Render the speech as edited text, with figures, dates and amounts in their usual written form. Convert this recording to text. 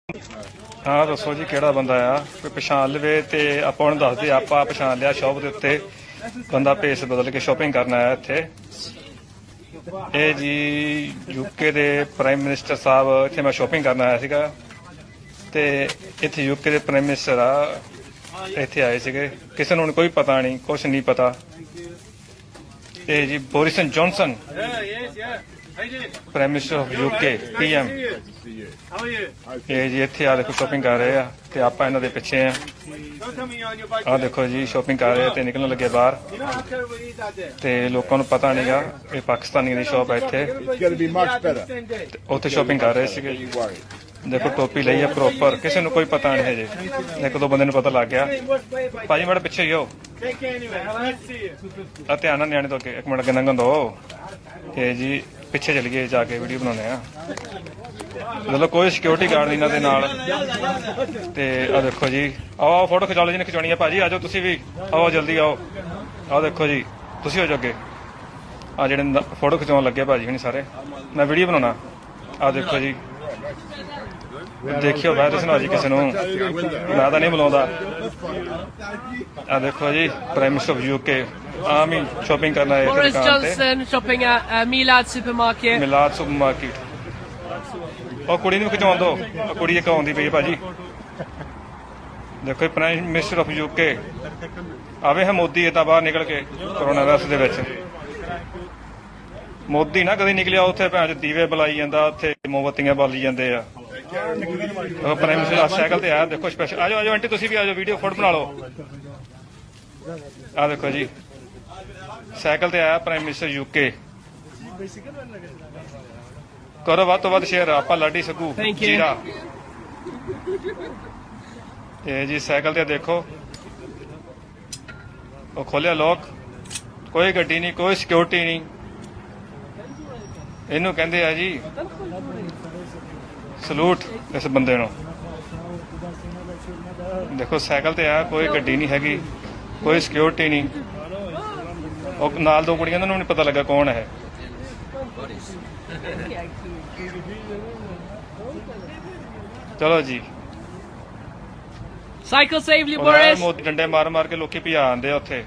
हाँ दसो जी केड़ा बंदा आ कोई पछाण लवे ते आपां उहनूं दस दे आपां पछाण लिया शॉप दे उत्ते बंदा भेस बदल के शॉपिंग करन आया इत्थे ਇਹ ਜੀ ਯੂਕੇ ਦੇ ਪ੍ਰਾਈਮ ਮਿਨਿਸਟਰ ਸਾਹਿਬ ਇੱਥੇ ਮੈਂ ਸ਼ਾਪਿੰਗ ਕਰਨ ਆਇਆ ਸੀਗਾ ਤੇ ਇੱਥੇ ਯੂਕੇ ਦੇ ਪ੍ਰਾਈਮ ਮਿਨਿਸਟਰ ਆ ਇੱਥੇ ਆਏ ਸੀਗੇ ਕਿਸੇ ਨੂੰ ਕੋਈ ਪਤਾ ਨਹੀਂ ਕੁਛ ਨਹੀਂ ਪਤਾ ਇਹ ਜੀ Boris Johnson prime minister of UK PM ਇਹ ਜੀ ਇੱਥੇ ਆ ਦੇਖੋ ਸ਼ਾਪਿੰਗ ਕਰ ਰਹੇ ਆ ਤੇ ਆਪਾਂ ਇਹਨਾਂ ਦੇ ਪਿੱਛੇ ਆ ਆ ਦੇਖੋ ਜੀ ਸ਼ਾਪਿੰਗ ਕਰ ਰਹੇ ਤੇ ਨਿਕਲਣ ਲੱਗੇ ਬਾਹਰ ਤੇ ਲੋਕਾਂ ਨੂੰ ਪਤਾ ਨਹੀਂਗਾ ਇਹ ਪਾਕਿਸਤਾਨੀ ਦੀ ਸ਼ਾਪ ਹੈ ਇੱਥੇ ਉੱਥੇ ਸ਼ਾਪਿੰਗ ਕਰ ਰਹੇ ਸੀਗੇ ਦੇਖੋ ਟੋਪੀ ਲਈ ਆ ਪ੍ਰੋਪਰ ਕਿਸੇ ਨੂੰ ਕੋਈ ਪਤਾ ਨਹੀਂ ਹਜੇ ਇੱਕ ਦੋ ਬੰਦੇ ਨੂੰ ਪਤਾ ਲੱਗ ਗਿਆ ਭਾਜੀ ਮਾੜਾ ਪਿੱਛੇ ਹੀ ਹੋ ਆ ਧਿਆਨ ਨਾਲ ਨਿਆਣੇ ਤੋਂ ਅੱਗੇ ਇੱਕ ਮਿੰਟ ਅੱਗੇ ਲੰਘਣ ਦੋ ਇਹ ਜੀ ਪਿੱਛੇ ਚਲ ਗਏ ਜਾ ਕੇ ਵੀਡੀਓ ਬਣਾਉਣੇ ਆ ਮਤਲਬ ਕੋਈ ਸਿਕਿਉਰਿਟੀ ਗਾਰਡ ਨਹੀਂ ਇਹਨਾਂ ਦੇ ਨਾਲ ਤੇ ਆ ਦੇਖੋ ਜੀ ਆਓ ਫੋਟੋ ਖਿਚਾ ਲਓ ਜਿਹਨੇ ਖਿਚਾਉਣੀ ਆ ਭਾਜੀ ਆਜੋ ਤੁਸੀਂ ਵੀ ਆਓ ਜਲਦੀ ਆਓ ਆਹ ਦੇਖੋ ਜੀ ਤੁਸੀਂ ਹੋ ਜਾਓ ਅੱਗੇ ਆ ਜਿਹੜੇ ਫੋਟੋ ਖਿਚਾਉਣ ਲੱਗੇ ਭਾਜੀ ਹੁਣੀ ਸਾਰੇ ਮੈਂ ਵੀਡੀਓ ਬਣਾਉਣਾ ਆ ਦੇਖੋ ਜੀ ਦੇਖਿਓ ਵਾਇਰਸ ਨਾ ਹੋ ਜੀ ਕਿਸੇ ਨੂੰ ਮੈਂ ਤਾਂ ਨਹੀਂ ਬੁਲਾਉਂਦਾ ਆ ਦੇਖੋ ਜੀ ਪ੍ਰਾਈਮ ਮਿਨਿਸਟਰ ਆਫ ਯੂਕੇ ਆਮ ਹੀ ਸ਼ਾਪਿੰਗ ਕਰਨਾ ਹੈ Boris Johnson shopping at Milad supermarket. Milad supermarket ਉਹ ਕੁੜੀ ਨੂੰ ਖਿਚਾਉਣ ਦੋ ਕੁੜੀ ਇੱਕ ਆਉਂਦੀ ਪਈ ਹੈ ਭਾਜੀ ਦੇਖੋ ਪ੍ਰਾਈਮ ਮਿਨਿਸਟਰ ਆਫ ਯੂਕੇ ਆਵੇ ਹੈ ਮੋਦੀ ਏਦਾਂ ਬਾਹਰ ਨਿਕਲ ਕੇ ਕਰੋਨਾ ਵਾਇਰਸ ਦੇ ਵਿੱਚ ਮੋਦੀ ਨਾ ਕਦੇ ਨਿਕਲਿਆ ਉੱਥੇ ਭੈਣ ਚ ਦੀਵੇ ਬੁਲਾਈ ਜਾਂਦਾ ਉੱਥੇ ਮੋਮਬੱਤੀਆਂ ਬਾਲੀ ਜਾਂਦੇ ਆ ਉਹ ਪ੍ਰਾਈਮ ਮਿਨਿਸਟਰ ਸਾਈਕਲ ਤੇ ਆਇਆ ਦੇਖੋ ਸਪੈਸ਼ਲ ਆਜੋ ਆਜੋ ਆਂਟੀ ਤੁਸੀਂ ਵੀ ਆਜੋ ਵੀਡੀਓ ਫੋਟੋ ਬਣਾ ਲਓ ਆ ਦੇਖੋ ਜੀ ਸਾਈਕਲ ਤੇ ਆਇਆ ਪ੍ਰਾਈਮ ਮਿਨਿਸਟਰ ਯੂਕੇ ਕਰੋ ਵੱਧ ਤੋਂ ਵੱਧ ਸ਼ੇਅਰ ਆਪਾਂ ਲਾਡੀ ਸਕੂ ਜੀਰਾ ਇਹ ਜੀ ਸਾਈਕਲ ਤੇ ਦੇਖੋ ਉਹ ਖੋਲਿਆ ਲੋਕ ਕੋਈ ਗੱਡੀ ਨਹੀਂ ਕੋਈ ਸਿਕਿਉਰਿਟੀ ਨਹੀਂ ਇਹਨੂੰ ਕਹਿੰਦੇ ਆ ਜੀ ਸਲੂਟ ਇਸ ਬੰਦੇ ਨੂੰ ਦੇਖੋ ਸਾਈਕਲ ਤੇ ਆ ਕੋਈ ਗੱਡੀ ਨਹੀਂ ਹੈਗੀ ਕੋਈ ਸਿਕਿਉਰਿਟੀ ਨਹੀਂ ਉਹ ਨਾਲ ਦੋ ਕੁੜੀਆਂ ਨੂੰ ਨਹੀਂ ਪਤਾ ਲੱਗਾ ਕੌਣ ਹੈ ਚਲੋ ਜੀ Cycle safely, Boris. ਮੋਦੀ ਡੰਡੇ ਮਾਰ ਮਾਰ ਕੇ ਲੋਕੀ ਭਜਾ ਆਂਦੇ ਆ ਉੱਥੇ